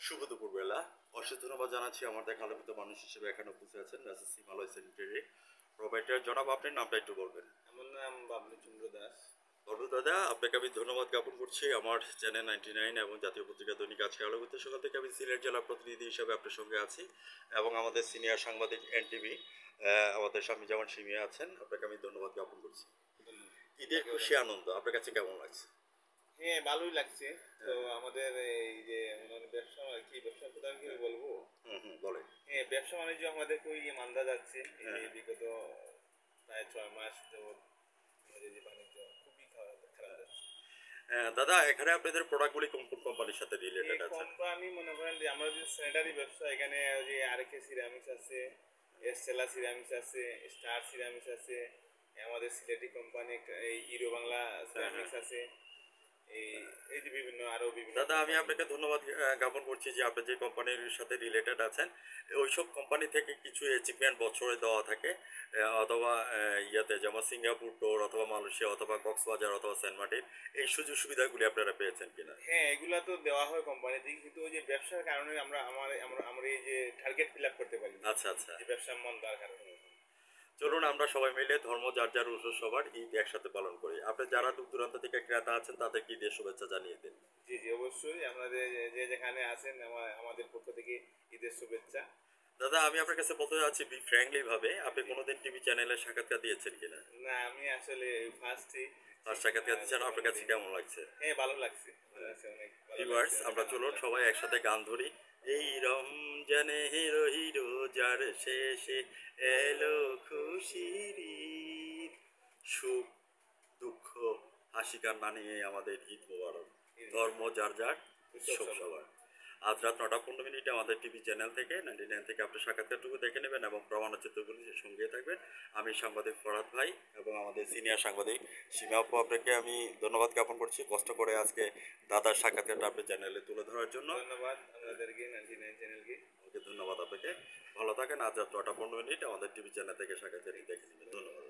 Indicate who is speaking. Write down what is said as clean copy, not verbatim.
Speaker 1: শুভ দুপুরবেলা। অশেষ ধন্যবাদ জানাচ্ছি আমার দেখা আলোকিত মানুষ হিসেবে এখানে উপস্থিত আছেন মেসেজ হিমালয় সেনিটারি প্রোভাইডার। জনাব, আপনার নামটা একটু বলবেন?
Speaker 2: আমার নাম বাবলু চন্দ্র দাস।
Speaker 1: বলবো দাদা, আপনাকে আমি ধন্যবাদ জ্ঞাপন করছি আমার চ্যানেল 99 এবং জাতীয় পত্রিকা দৈনিক আজকে আলোকিত সকাল থেকে আমি সিলেট জেলা প্রতিনিধি হিসেবে আপনার সঙ্গে আছি এবং আমাদের সিনিয়র সাংবাদিক এনটিভি আমাদের স্বামী যেমন সিমিয়া আছেন। আপনাকে আমি ধন্যবাদ জ্ঞাপন করছি।
Speaker 2: ধন্যবাদ।
Speaker 1: ঈদের খুশি আনন্দ আপনার কাছে কেমন লাগছে?
Speaker 2: হ্যাঁ, ভালোই লাগছে। তো আমাদের এই যে মানে ব্যবসা আর কি, ব্যবসার কথা আমি কি বলবো।
Speaker 1: হুম হুম, বলেন।
Speaker 2: হ্যাঁ, ব্যবসা বাণিজ্য আমাদের খুবই মান্দা যাচ্ছে।
Speaker 1: হ্যাঁ
Speaker 2: এই বিগত প্রায় 6 মাস তো আমাদের যে বাণিজ্য খুবই খারাপ খারাপ যাচ্ছে।
Speaker 1: দাদা, এখানে আপনাদের প্রোডাক্টগুলি কোন কোন কোম্পানির সাথে
Speaker 2: এই
Speaker 1: রিলেটেড আছে?
Speaker 2: কোম্পানি মনে করেন যে আমরা যে স্যানিটারি ব্যবসা, এখানে ওই যে আরকে সিরামিক্স আছে, এস্টেলা সিরামিক্স আছে, স্টার সিরামিক্স আছে, আমাদের সিলেটি কোম্পানি এই ইরো বাংলা সিরামিক্স আছে, এই এই যে বিভিন্ন আরো বিভিন্ন
Speaker 1: দাদা, আমি
Speaker 2: কোম্পানি।
Speaker 1: আপনাকে ধন্যবাদ জ্ঞাপন করছি যে আপনি যে কোম্পানির সাথে রিলেটেড আছেন ওইসব কোম্পানি থেকে কিছু অ্যাচিভমেন্ট বছরে দেওয়া থাকে, অথবা ইয়াতে যেমন সিঙ্গাপুর টোর অথবা মালয়েশিয়া অথবা কক্সবাজার অথবা সেন্ট মার্টিন, এই সুযোগ সুবিধাগুলি আপনারা পেয়েছেন কিনা?
Speaker 2: হ্যাঁ, এগুলা তো দেওয়া হয় কোম্পানি থেকে, কিন্তু ওই যে ব্যবসার কারণে আমরা আমরা এই যে টার্গেট ফিল আপ করতে পারি না,
Speaker 1: আচ্ছা আচ্ছা,
Speaker 2: যে ব্যবসার মন্দার কারণে।
Speaker 1: চলুন আমরা সবাই মিলে ধর্ম যার যার উৎসব সবার ঈদ একসাথে পালন করি। আপনি যারা দূর দূরান্ত থেকে ক্রেতা আছেন তাদেরকে ঈদের শুভেচ্ছা জানিয়ে দিন।
Speaker 2: জি জি, অবশ্যই আপনাদের যে যেখানে আছেন আমাদের পক্ষ থেকে ঈদের শুভেচ্ছা।
Speaker 1: দাদা, আমি আপনার কাছে বলতে চাচ্ছি বি ফ্র্যাঙ্কলি ভাবে, আপনি কোনোদিন টিভি চ্যানেলে সাক্ষাৎকার দিয়েছেন কিনা?
Speaker 2: না, আমি আসলে ফার্স্টই
Speaker 1: আর সাক্ষাৎকার দিচ্ছেন, আপনার কাছে কেমন লাগছে?
Speaker 2: হ্যাঁ, ভালো লাগছে, ভালো লাগছে, অনেক ভালো
Speaker 1: ভিউয়ার্স,
Speaker 2: লাগছে, অনেক
Speaker 1: আমরা
Speaker 2: আনন্দ
Speaker 1: চলুন
Speaker 2: লাগছে।
Speaker 1: সবাই একসাথে গান ধরি। এই রমজানে হিরো হিরো যার শেষে এলো খুশির ঈদ। সুখ দুঃখ হাসি কান্না নিয়ে আমাদের ঈদ মোবারক। ধর্ম যার যার,
Speaker 2: উৎসব
Speaker 1: উৎসব
Speaker 2: সবার।
Speaker 1: সবার। আজ রাত 9টা 15 মিনিটে আমাদের টিভি চ্যানেল থেকে 99 থেকে আপনি সাক্ষাৎকারটুকু দেখে নেবেন এবং প্রমাণচিত্রগুলি সঙ্গে থাকবেন। আমি সাংবাদিক ফরহাদ ভাই এবং আমাদের সিনিয়র সাংবাদিক সীমা আপু, আপনাকে আমি ধন্যবাদ জ্ঞাপন করছি কষ্ট করে আজকে দাদার সাক্ষাৎকারটা আপনার চ্যানেলে তুলে ধরার জন্য।
Speaker 2: ধন্যবাদ আপনাদেরকে 99 চ্যানেলকে।
Speaker 1: ওকে, ধন্যবাদ আপনাকে। ভালো থাকেন। আজ রাত 9টা 15 মিনিট আমাদের টিভি চ্যানেল থেকে সাক্ষাৎকারটি দেখে নেবেন। ধন্যবাদ।